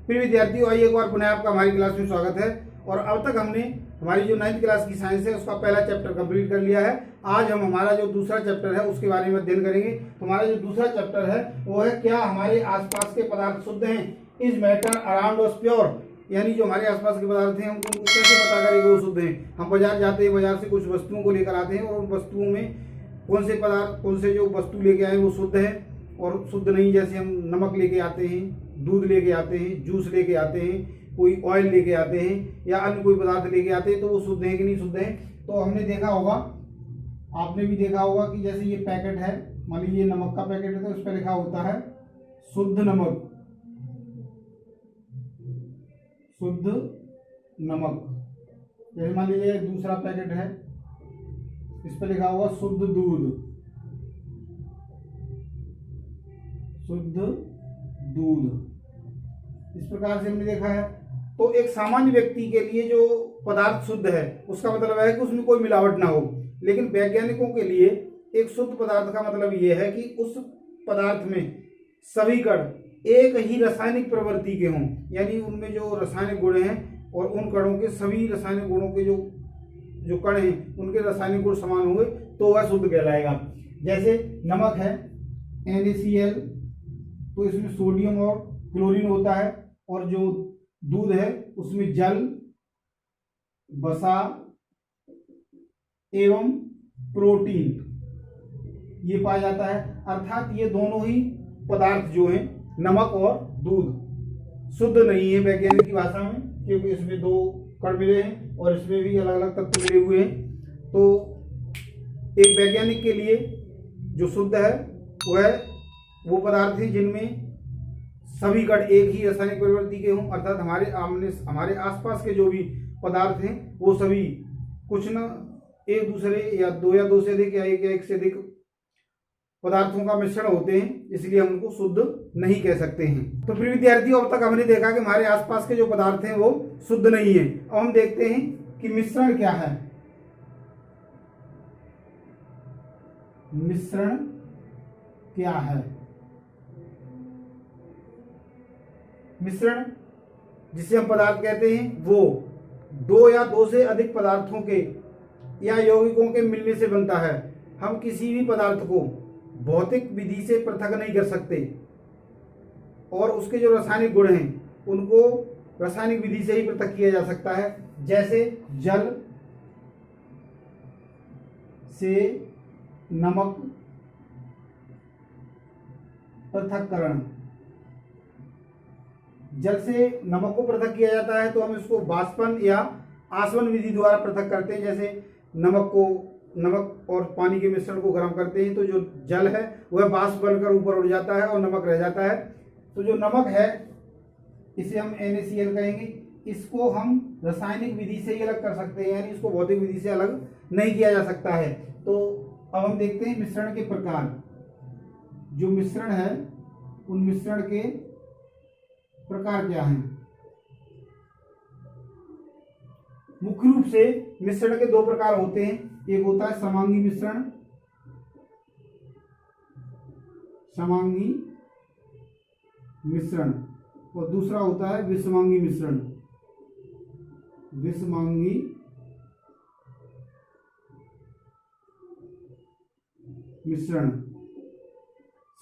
फिर विद्यार्थियों आइए एक बार पुनः आपका हमारी क्लास में स्वागत है। और अब तक हमने हमारी जो 9th क्लास की साइंस है उसका पहला चैप्टर कंप्लीट कर लिया है। आज हम हमारा जो दूसरा चैप्टर है उसके बारे में अध्ययन करेंगे। तो हमारा जो दूसरा चैप्टर है वो है क्या हमारे आसपास के पदार्थ शुद्ध हैं, is matter around us pure. यानी जो हमारे आसपास के पदार्थ हैं हमको उनको कैसे पता करेंगे वो शुद्ध हैं। हम बाजार जाते हैं, बाजार से कुछ वस्तुओं को लेकर आते हैं और उन वस्तुओं में कौन से पदार्थ, कौन से जो वस्तु लेके आए वो शुद्ध है और शुद्ध नहीं। जैसे हम नमक लेके आते हैं, दूध लेके आते हैं, जूस लेके आते हैं, कोई ऑयल लेके आते हैं या अन्य कोई पदार्थ लेके आते हैं, तो वो शुद्ध है कि नहीं शुद्ध है। तो हमने देखा होगा, आपने भी देखा होगा कि जैसे ये पैकेट है, मान लीजिए नमक का पैकेट है तो उस पर लिखा होता है शुद्ध नमक, शुद्ध नमक। जैसे मान लीजिए दूसरा पैकेट है, इस पर लिखा होगा शुद्ध दूध, शुद्ध दूध। इस प्रकार से हमने देखा है। तो एक सामान्य व्यक्ति के लिए जो पदार्थ शुद्ध है उसका मतलब है कि उसमें कोई मिलावट ना हो, लेकिन वैज्ञानिकों के लिए एक शुद्ध पदार्थ का मतलब यह है कि उस पदार्थ में सभी कण एक ही रासायनिक प्रवृत्ति के हों, यानी उनमें जो रासायनिक गुण हैं और उन कणों के सभी रासायनिक गुणों के जो कण हैं उनके रासायनिक गुण समान होंगे तो वह शुद्ध कहलाएगा। जैसे नमक है NaCl, तो इसमें सोडियम और क्लोरीन होता है, और जो दूध है उसमें जल, वसा एवं प्रोटीन ये पाया जाता है। अर्थात ये दोनों ही पदार्थ जो हैं नमक और दूध शुद्ध नहीं है वैज्ञानिक की भाषा में, क्योंकि इसमें दो कण मिले हैं और इसमें भी अलग अलग तत्व मिले हुए हैं। तो एक वैज्ञानिक के लिए जो शुद्ध है वह वो पदार्थ हैं जिनमें सभी कण एक ही रासायनिक प्रवृत्ति के हों, अर्थात हमारे आसपास के जो भी पदार्थ हैं वो सभी कुछ न एक दूसरे या दो से अधिक या एक से अधिक पदार्थों का मिश्रण होते हैं, इसलिए हम उनको शुद्ध नहीं कह सकते हैं। तो फिर विद्यार्थियों अब तक हमने देखा कि हमारे आसपास के जो पदार्थ हैं वो शुद्ध नहीं है। अब हम देखते हैं कि मिश्रण क्या है। मिश्रण क्या है? मिश्रण जिसे हम पदार्थ कहते हैं वो दो या दो से अधिक पदार्थों के या यौगिकों के मिलने से बनता है। हम किसी भी पदार्थ को भौतिक विधि से पृथक नहीं कर सकते और उसके जो रासायनिक गुण हैं उनको रासायनिक विधि से ही पृथक किया जा सकता है। जैसे जल से नमक पृथक्करण, जल से नमक को पृथक किया जाता है तो हम इसको वाष्पन या आसवन विधि द्वारा पृथक करते हैं। जैसे नमक और पानी के मिश्रण को गर्म करते हैं तो जो जल है वह वाष्प बनकर ऊपर उड़ जाता है और नमक रह जाता है। तो जो नमक है इसे हम NaCl कहेंगे। इसको हम रासायनिक विधि से ही अलग कर सकते हैं, यानी इसको भौतिक विधि से अलग नहीं किया जा सकता है। तो अब हम देखते हैं मिश्रण के प्रकार। जो मिश्रण है उन मिश्रण के प्रकार क्या हैं। मुख्य रूप से मिश्रण के दो प्रकार होते हैं। एक होता है समांगी मिश्रण, समांगी मिश्रण, और दूसरा होता है विषमांगी मिश्रण, विषमांगी मिश्रण।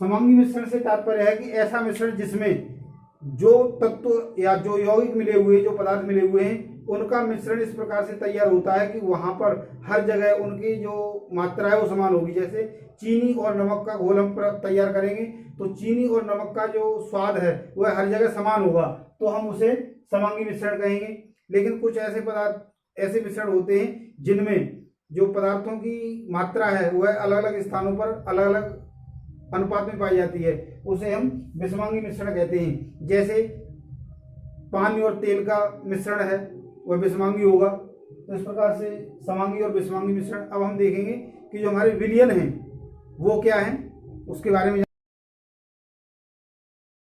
समांगी मिश्रण से तात्पर्य है कि ऐसा मिश्रण जिसमें जो तत्व या जो यौगिक मिले हुए, जो पदार्थ मिले हुए हैं उनका मिश्रण इस प्रकार से तैयार होता है कि वहां पर हर जगह उनकी जो मात्रा है वो समान होगी। जैसे चीनी और नमक का घोल हम तैयार करेंगे तो चीनी और नमक का जो स्वाद है वह हर जगह समान होगा, तो हम उसे समांगी मिश्रण कहेंगे। लेकिन कुछ ऐसे पदार्थ, ऐसे मिश्रण होते हैं जिनमें जो पदार्थों की मात्रा है वह अलग अलग स्थानों पर अलग अलग अनुपात में पाई जाती है, उसे हम विषमांगी मिश्रण कहते हैं। जैसे पानी और तेल का मिश्रण है वह विषमांगी होगा। तो इस प्रकार से समांगी और विषमांगी मिश्रण। अब हम देखेंगे कि जो हमारे विलयन हैं वो क्या है, उसके बारे में